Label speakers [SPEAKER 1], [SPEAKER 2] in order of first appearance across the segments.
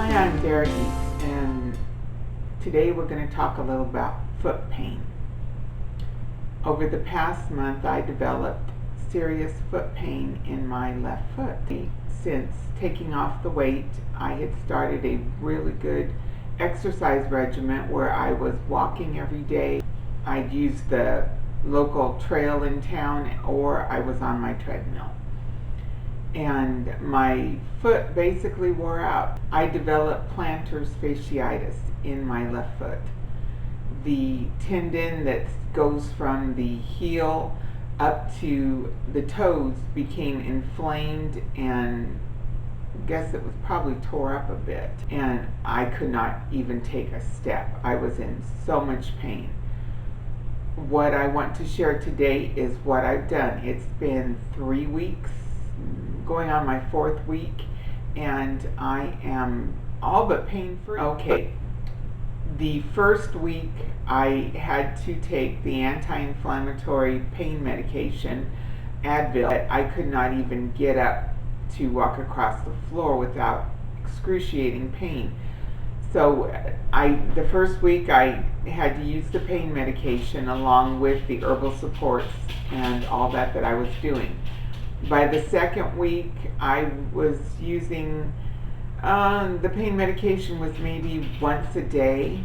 [SPEAKER 1] Hi, I'm Becky, and today we're going to talk a little about foot pain. Over the past month, I developed serious foot pain in my left foot. Since taking off the weight, I had started a really good exercise regimen where I was walking every day. I'd use the local trail in town, or I was on my treadmill. And my foot basically wore out. I developed plantar fasciitis in my left foot. The tendon that goes from the heel up to the toes became inflamed, and I guess it was probably tore up a bit, and I could not even take a step. I was in so much pain. What I want to share today is what I've done. It's been 3 weeks, going on my 4th week, and I am all but pain-free. Okay, the first week I had to take the anti-inflammatory pain medication, Advil. I could not even get up to walk across the floor without excruciating pain. So the first week I had to use the pain medication along with the herbal supports and all that I was doing. By the second week, I was using, the pain medication was maybe once a day.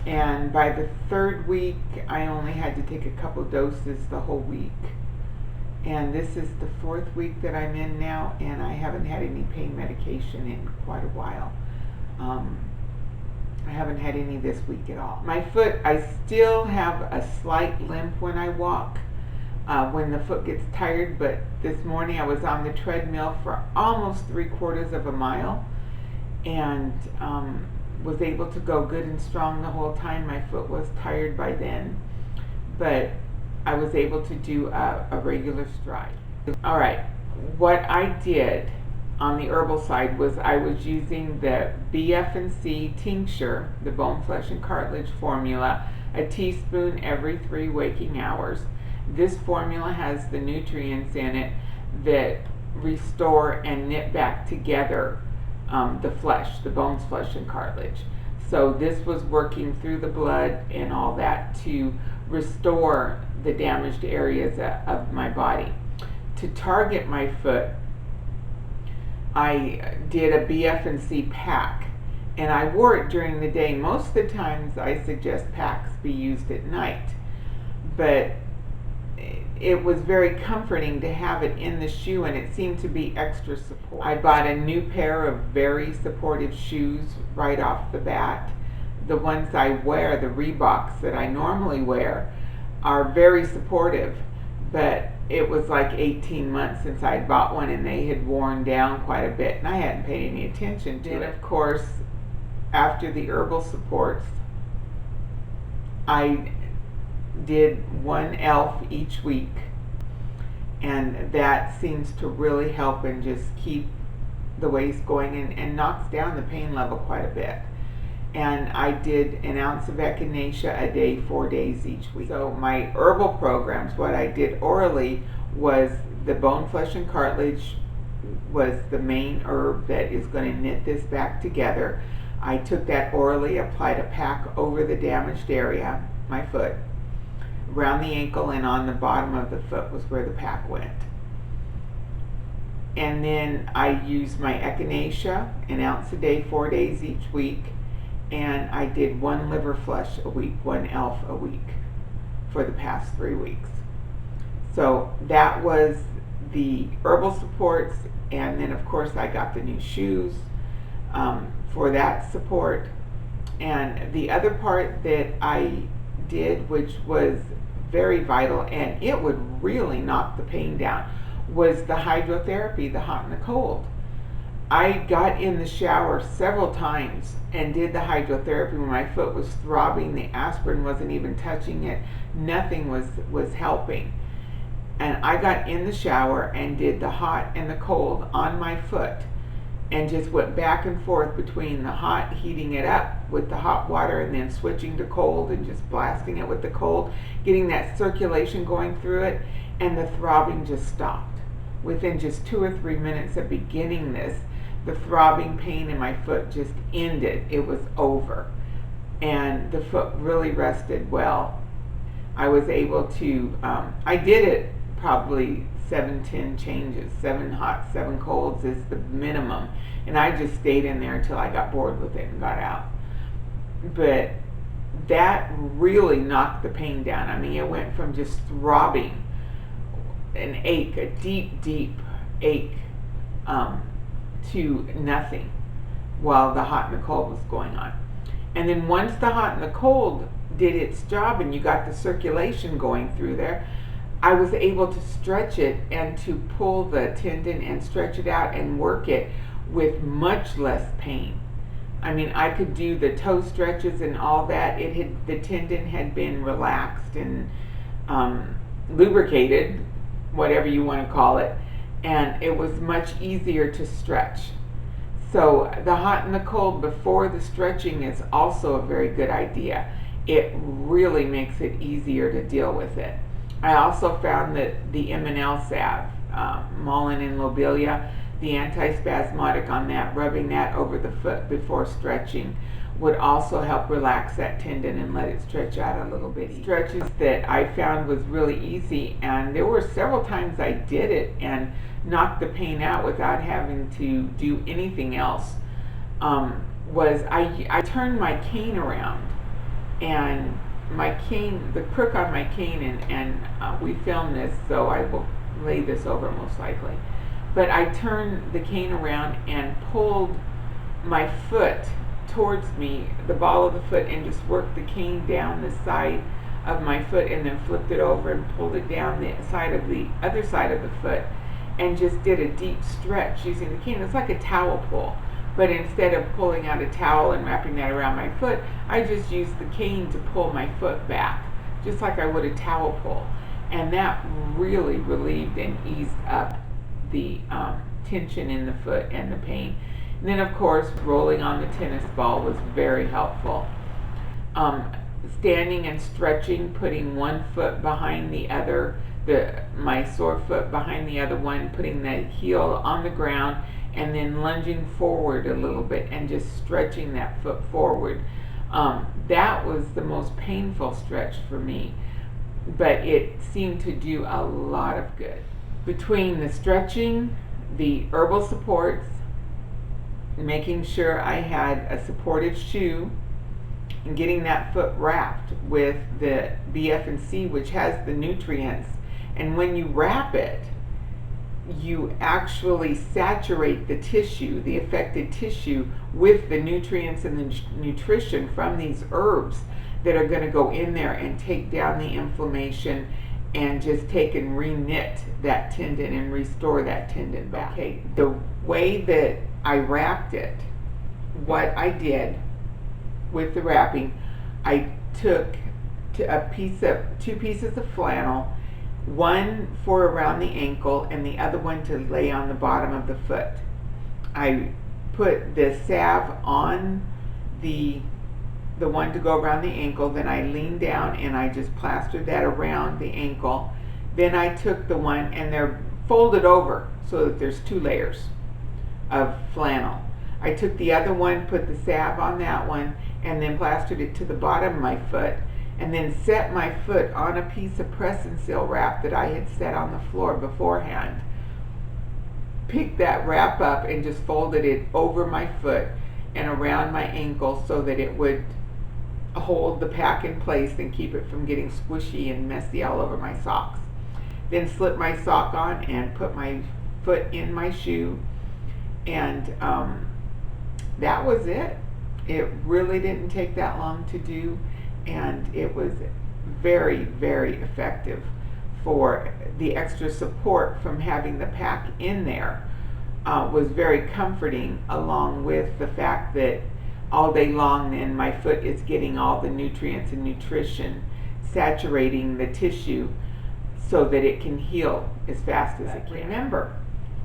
[SPEAKER 1] And by the 3rd week, I only had to take a couple doses the whole week. And this is the 4th week that I'm in now, and I haven't had any pain medication in quite a while. I haven't had any this week at all. My foot, I still have a slight limp when I walk. When the foot gets tired, but this morning I was on the treadmill for almost 3/4 of a mile, and was able to go good and strong the whole time. My foot was tired by then, but I was able to do a regular stride. All right, what I did on the herbal side was I was using the BF&C tincture, the bone, flesh, and cartilage formula, a teaspoon every 3 waking hours. This formula has the nutrients in it that restore and knit back together the flesh, the bones, flesh, and cartilage. So this was working through the blood and all that to restore the damaged areas of my body. To target my foot, I did a BF&C pack, and I wore it during the day. Most of the times I suggest packs be used at night, but it was very comforting to have it in the shoe, and it seemed to be extra support. I bought a new pair of very supportive shoes right off the bat. The ones I wear, the Reeboks that I normally wear, are very supportive, but it was like 18 months since I'd bought one, and they had worn down quite a bit, and I hadn't paid any attention to it. And of course, after the herbal supports, I did 1 elf each week, and that seems to really help and just keep the waist going, and knocks down the pain level quite a bit. And I did 1 ounce of echinacea a day, 4 days each week. So my herbal programs, what I did orally was the bone, flesh, and cartilage was the main herb that is going to knit this back together. I took that orally, applied a pack over the damaged area, my foot, around the ankle, and on the bottom of the foot was where the pack went. And then I used my echinacea, 1 ounce a day, 4 days each week, and I did 1 liver flush a week, 1 elf a week for the past 3 weeks. So that was the herbal supports, and then of course I got the new shoes for that support. And the other part that I did, which was very vital, and it would really knock the pain down, was the hydrotherapy, the hot and the cold. I got in the shower several times and did the hydrotherapy when my foot was throbbing. The aspirin wasn't even touching it. Nothing was helping. And I got in the shower and did the hot and the cold on my foot, and just went back and forth between the hot, heating it up with the hot water, and then switching to cold and just blasting it with the cold, getting that circulation going through it, and the throbbing just stopped. Within just 2 or 3 minutes of beginning this, the throbbing pain in my foot just ended. It was over. And the foot really rested well. I was able to, I did it probably 7-10 changes. 7 hot, 7 colds is the minimum. And I just stayed in there until I got bored with it and got out. But that really knocked the pain down. I mean, it went from just throbbing, an ache, a deep, deep ache, to nothing while the hot and the cold was going on. And then once the hot and the cold did its job and you got the circulation going through there, I was able to stretch it and to pull the tendon and stretch it out and work it with much less pain. I mean, I could do the toe stretches and all that. The tendon had been relaxed and lubricated, whatever you want to call it, and it was much easier to stretch. So the hot and the cold before the stretching is also a very good idea. It really makes it easier to deal with it. I also found that the M&L salve, Mullen and Lobelia, the antispasmodic on that, rubbing that over the foot before stretching, would also help relax that tendon and let it stretch out a little bit. Stretches that I found was really easy, and there were several times I did it and knocked the pain out without having to do anything else. I turned my cane around, and my cane, the crook on my cane, and we filmed this, so I will lay this over most likely. But I turned the cane around and pulled my foot towards me, the ball of the foot, and just worked the cane down the side of my foot, and then flipped it over and pulled it down the side of the other side of the foot, and just did a deep stretch using the cane. It's like a towel pull, but instead of pulling out a towel and wrapping that around my foot, I just used the cane to pull my foot back, just like I would a towel pull. And that really relieved and eased up the tension in the foot and the pain. And then, of course, rolling on the tennis ball was very helpful. Standing and stretching, putting one foot behind the other, my sore foot behind the other one, putting the heel on the ground, and then lunging forward a little bit and just stretching that foot forward. That was the most painful stretch for me, but it seemed to do a lot of good. Between the stretching, the herbal supports, making sure I had a supportive shoe, and getting that foot wrapped with the BF&C, which has the nutrients. And when you wrap it, you actually saturate the tissue, the affected tissue, with the nutrients and the nutrition from these herbs that are going to go in there and take down the inflammation and just take and re-knit that tendon and restore that tendon back. Okay, the way that I wrapped it, what I did with the wrapping, I took two pieces of flannel, one for around the ankle and the other one to lay on the bottom of the foot. I put the salve on the one to go around the ankle, then I leaned down and I just plastered that around the ankle. Then I took the one, and they're folded over so that there's 2 layers of flannel. I took the other one, put the salve on that one, and then plastered it to the bottom of my foot, and then set my foot on a piece of press and seal wrap that I had set on the floor beforehand. Picked that wrap up and just folded it over my foot and around my ankle so that it would hold the pack in place and keep it from getting squishy and messy all over my socks. Then slip my sock on and put my foot in my shoe, and that was it. It really didn't take that long to do, and it was very, very effective for the extra support from having the pack in there. Was very comforting, along with the fact that all day long then my foot is getting all the nutrients and nutrition, saturating the tissue so that it can heal as fast as it can. Remember,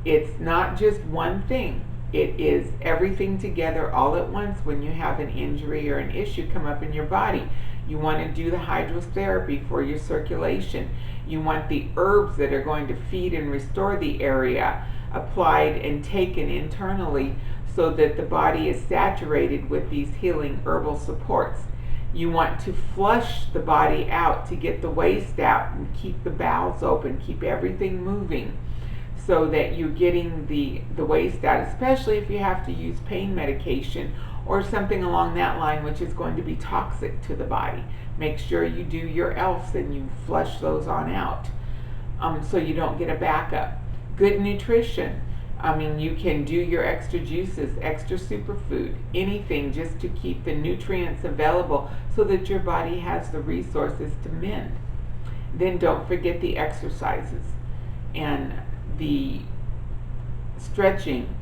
[SPEAKER 1] it's not just one thing. It is everything together all at once. When you have an injury or an issue come up in your body, you want to do the hydrotherapy for your circulation. You want the herbs that are going to feed and restore the area applied and taken internally so that the body is saturated with these healing herbal supports. You want to flush the body out to get the waste out and keep the bowels open, keep everything moving, so that you're getting the waste out, especially if you have to use pain medication or something along that line, which is going to be toxic to the body. Make sure you do your ELFs and you flush those on out, so you don't get a backup. Good nutrition. I mean, you can do your extra juices, extra superfood, anything just to keep the nutrients available so that your body has the resources to mend. Then don't forget the exercises and the stretching.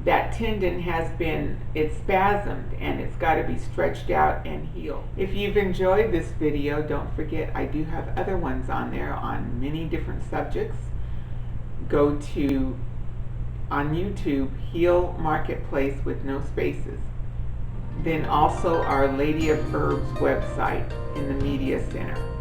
[SPEAKER 1] That tendon has been, it's spasmed and it's got to be stretched out and healed. If you've enjoyed this video, don't forget I do have other ones on there on many different subjects. Go to, on YouTube, Heal Marketplace with no spaces. Then also our Lady of Herbs website in the Media Center.